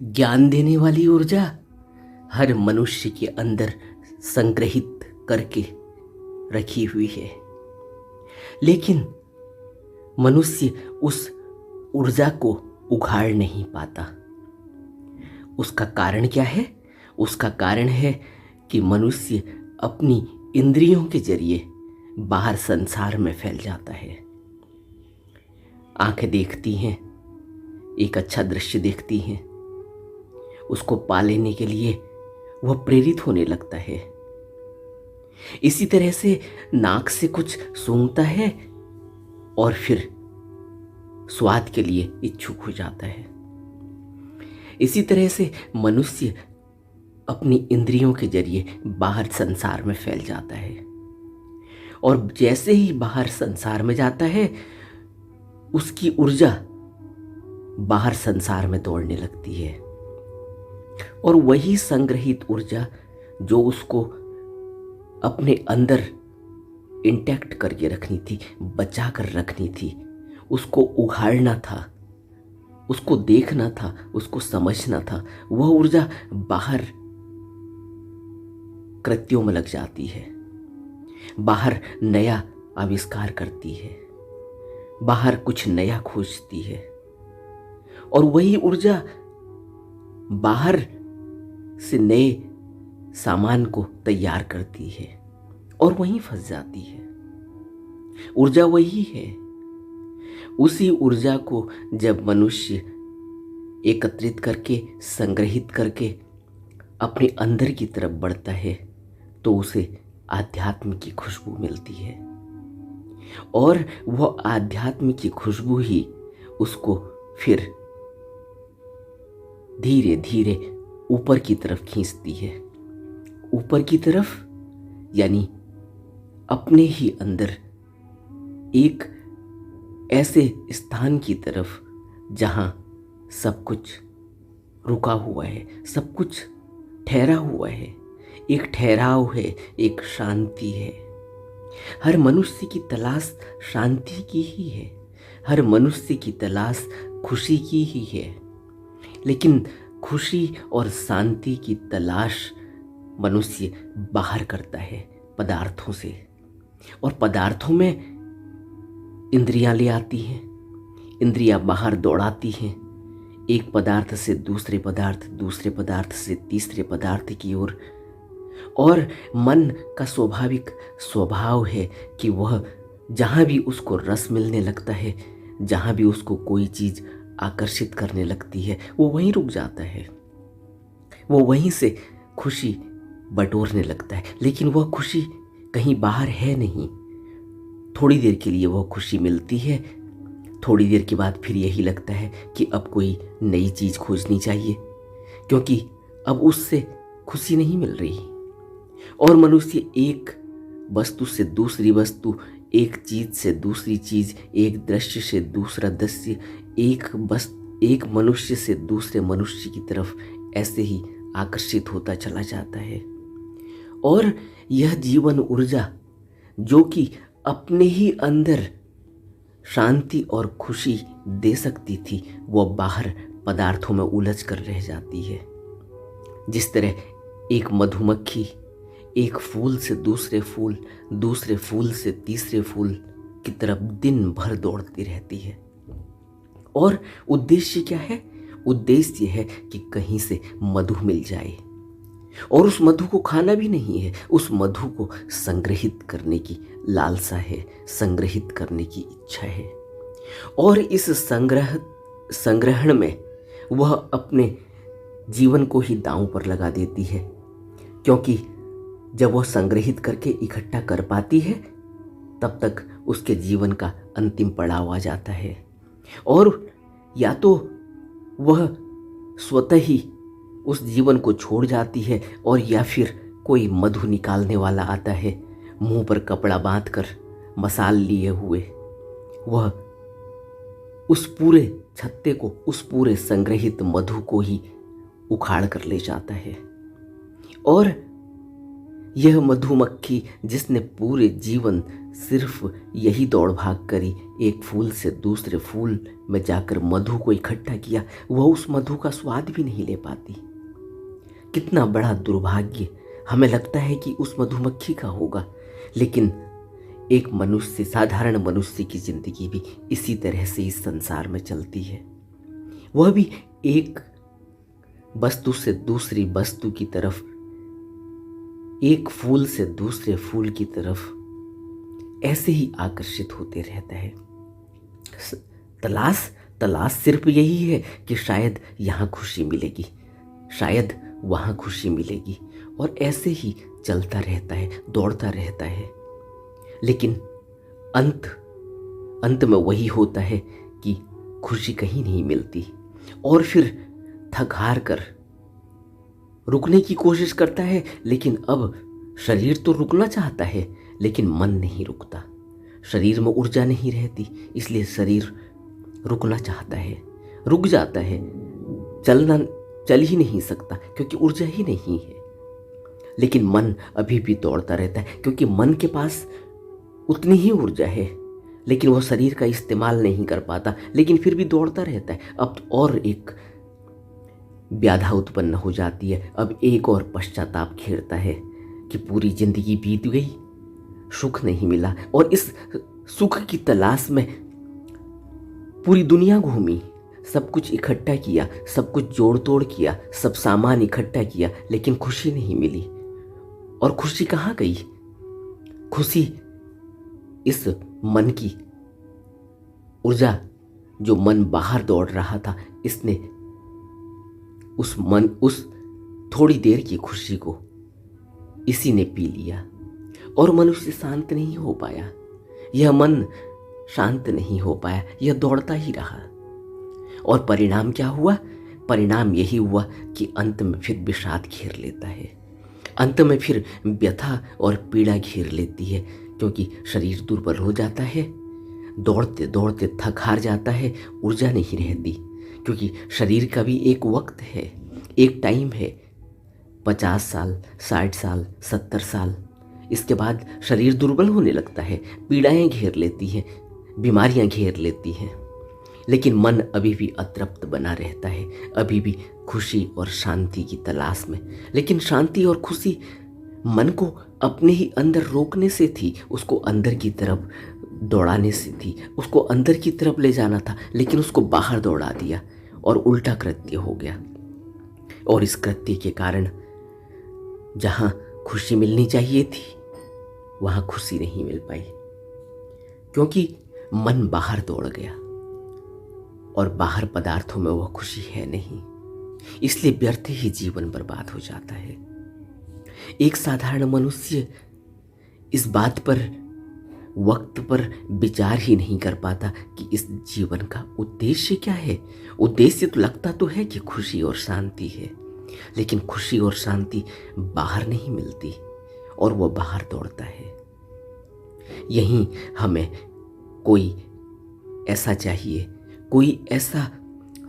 ज्ञान देने वाली ऊर्जा हर मनुष्य के अंदर संग्रहित करके रखी हुई है। लेकिन मनुष्य उस ऊर्जा को उघाड़ नहीं पाता। उसका कारण क्या है? उसका कारण है कि मनुष्य अपनी इंद्रियों के जरिए बाहर संसार में फैल जाता है। आंखें देखती हैं, एक अच्छा दृश्य देखती हैं, उसको पा लेने के लिए वह प्रेरित होने लगता है। इसी तरह से नाक से कुछ सूंघता है और फिर स्वाद के लिए इच्छुक हो जाता है। इसी तरह से मनुष्य अपनी इंद्रियों के जरिए बाहर संसार में फैल जाता है और जैसे ही बाहर संसार में जाता है उसकी ऊर्जा बाहर संसार में दौड़ने लगती है और वही संग्रहित ऊर्जा जो उसको अपने अंदर इंटैक्ट करके रखनी थी, बचा कर रखनी थी, उसको उघाड़ना था, उसको देखना था, उसको समझना था, वह ऊर्जा बाहर कृत्यों में लग जाती है, बाहर नया आविष्कार करती है, बाहर कुछ नया खोजती है और वही ऊर्जा बाहर से नए सामान को तैयार करती है और वहीं फंस जाती है। ऊर्जा वही है। उसी ऊर्जा को जब मनुष्य एकत्रित करके, संग्रहित करके अपने अंदर की तरफ बढ़ता है तो उसे आध्यात्म की खुशबू मिलती है और वह आध्यात्म की खुशबू ही उसको फिर धीरे धीरे ऊपर की तरफ खींचती है। ऊपर की तरफ यानी अपने ही अंदर एक ऐसे स्थान की तरफ जहां सब कुछ रुका हुआ है, सब कुछ ठहरा हुआ है, एक ठहराव है, एक शांति है। हर मनुष्य की तलाश शांति की ही है, हर मनुष्य की तलाश खुशी की ही है। लेकिन खुशी और शांति की तलाश मनुष्य बाहर करता है पदार्थों से और पदार्थों में इंद्रियां ले आती हैं, इंद्रियां बाहर दौड़ाती हैं, एक पदार्थ से दूसरे पदार्थ, दूसरे पदार्थ से तीसरे पदार्थ की ओर। और मन का स्वाभाविक स्वभाव है कि वह जहाँ भी उसको रस मिलने लगता है, जहाँ भी उसको कोई चीज़ आकर्षित करने लगती है, वो वहीं रुक जाता है, वो वहीं से खुशी बटोरने लगता है। लेकिन वह खुशी कहीं बाहर है नहीं। थोड़ी देर के लिए वह खुशी मिलती है, थोड़ी देर के बाद फिर यही लगता है कि अब कोई नई चीज़ खोजनी चाहिए, क्योंकि अब उससे खुशी नहीं मिल रही। और मनुष्य एक वस्तु से दूसरी वस्तु, एक चीज़ से दूसरी चीज़, एक दृश्य से दूसरा दृश्य, एक मनुष्य से दूसरे मनुष्य की तरफ ऐसे ही आकर्षित होता चला जाता है। और यह जीवन ऊर्जा जो कि अपने ही अंदर शांति और खुशी दे सकती थी, वह बाहर पदार्थों में उलझ कर रह जाती है। जिस तरह एक मधुमक्खी एक फूल से दूसरे फूल, दूसरे फूल से तीसरे फूल की तरफ दिन भर दौड़ती रहती है। और उद्देश्य क्या है? उद्देश्य है कि कहीं से मधु मिल जाए और उस मधु को खाना भी नहीं है, उस मधु को संग्रहित करने की लालसा है, संग्रहित करने की इच्छा है। और इस संग्रहण में वह अपने जीवन को ही दांव पर लगा देती है, क्योंकि जब वह संग्रहित करके इकट्ठा कर पाती है तब तक उसके जीवन का अंतिम पड़ाव आ जाता है। और या तो वह स्वतः ही उस जीवन को छोड़ जाती है और या फिर कोई मधु निकालने वाला आता है, मुंह पर कपड़ा बांधकर मसाल लिए हुए, वह उस पूरे छत्ते को, उस पूरे संग्रहित मधु को ही उखाड़ कर ले जाता है। और यह मधुमक्खी जिसने पूरे जीवन सिर्फ यही दौड़ भाग करी, एक फूल से दूसरे फूल में जाकर मधु को इकट्ठा किया, वह उस मधु का स्वाद भी नहीं ले पाती। कितना बड़ा दुर्भाग्य हमें लगता है कि उस मधुमक्खी का होगा, लेकिन एक मनुष्य, साधारण मनुष्य की जिंदगी भी इसी तरह से इस संसार में चलती है। वह भी एक वस्तु से दूसरी वस्तु की तरफ, एक फूल से दूसरे फूल की तरफ ऐसे ही आकर्षित होते रहता है। तलाश सिर्फ यही है कि शायद यहाँ खुशी मिलेगी, शायद वहाँ खुशी मिलेगी, और ऐसे ही चलता रहता है, दौड़ता रहता है। लेकिन अंत में वही होता है कि खुशी कहीं नहीं मिलती, और फिर थक हार कर रुकने की कोशिश करता है। लेकिन अब शरीर तो रुकना चाहता है, लेकिन मन नहीं रुकता। शरीर में ऊर्जा नहीं रहती, इसलिए शरीर रुकना चाहता है, रुक जाता है, चल ही नहीं सकता क्योंकि ऊर्जा ही नहीं है। लेकिन मन अभी भी दौड़ता रहता है, क्योंकि मन के पास उतनी ही ऊर्जा है, लेकिन वह शरीर का इस्तेमाल नहीं कर पाता, लेकिन फिर भी दौड़ता रहता है। अब और एक व्याधा उत्पन्न हो जाती है, अब एक और पश्चाताप घेरता है कि पूरी जिंदगी बीत गई, सुख नहीं मिला, और इस सुख की तलाश में पूरी दुनिया घूमी, सब कुछ इकट्ठा किया, सब कुछ जोड़ तोड़ किया, सब सामान इकट्ठा किया, लेकिन खुशी नहीं मिली। और खुशी कहाँ गई? खुशी इस मन की ऊर्जा, जो मन बाहर दौड़ रहा था, इसने उस थोड़ी देर की खुशी को इसी ने पी लिया, और मनुष्य शांत नहीं हो पाया। यह मन शांत नहीं हो पाया, यह दौड़ता ही रहा। और परिणाम क्या हुआ? परिणाम यही हुआ कि अंत में फिर विषाद घेर लेता है, अंत में फिर व्यथा और पीड़ा घेर लेती है, क्योंकि शरीर दुर्बल हो जाता है, दौड़ते दौड़ते थक हार जाता है, ऊर्जा नहीं रहती। क्योंकि शरीर का भी एक वक्त है, एक टाइम है, 50 साल, 60 साल, 70 साल, इसके बाद शरीर दुर्बल होने लगता है, पीड़ाएं घेर लेती हैं, बीमारियां घेर लेती हैं। लेकिन मन अभी भी अतृप्त बना रहता है, अभी भी खुशी और शांति की तलाश में। लेकिन शांति और खुशी मन को अपने ही अंदर रोकने से थी, उसको अंदर की तरफ दौड़ाने से थी, उसको अंदर की तरफ ले जाना था, लेकिन उसको बाहर दौड़ा दिया और उल्टा कृत्य हो गया। और इस कृत्य के कारण जहाँ खुशी मिलनी चाहिए थी, वहाँ खुशी नहीं मिल पाई, क्योंकि मन बाहर दौड़ गया, और बाहर पदार्थों में वह खुशी है नहीं, इसलिए व्यर्थ ही जीवन बर्बाद हो जाता है। एक साधारण मनुष्य इस बात पर वक्त पर विचार ही नहीं कर पाता कि इस जीवन का उद्देश्य क्या है। उद्देश्य तो लगता तो है कि खुशी और शांति है, लेकिन खुशी और शांति बाहर नहीं मिलती, और वह बाहर दौड़ता है। यहीं हमें कोई ऐसा चाहिए, कोई ऐसा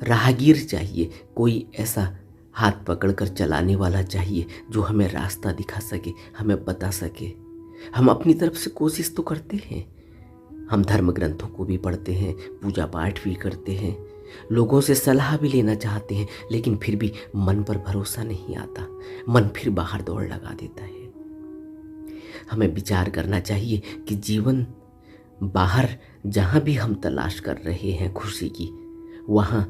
राहगीर चाहिए, कोई ऐसा हाथ पकड़कर चलाने वाला चाहिए, जो हमें रास्ता दिखा सके, हमें बता सके। हम अपनी तरफ से कोशिश तो करते हैं, हम धर्म ग्रंथों को भी पढ़ते हैं, पूजा पाठ भी करते हैं, लोगों से सलाह भी लेना चाहते हैं, लेकिन फिर भी मन पर भरोसा नहीं आता, मन फिर बाहर दौड़ लगा देता है। हमें विचार करना चाहिए कि जीवन बाहर जहाँ भी हम तलाश कर रहे हैं खुशी की, वहाँ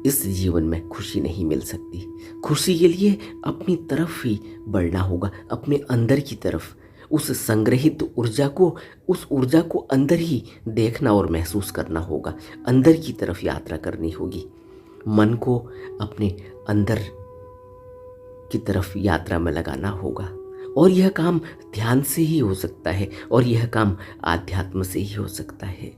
इस जीवन में खुशी नहीं मिल सकती। खुशी के लिए अपनी तरफ ही बढ़ना होगा, अपने अंदर की तरफ, उस संग्रहित ऊर्जा को, उस ऊर्जा को अंदर ही देखना और महसूस करना होगा, अंदर की तरफ यात्रा करनी होगी। मन को अपने अंदर की तरफ यात्रा में लगाना होगा, और यह काम ध्यान से ही हो सकता है, और यह काम आध्यात्म से ही हो सकता है।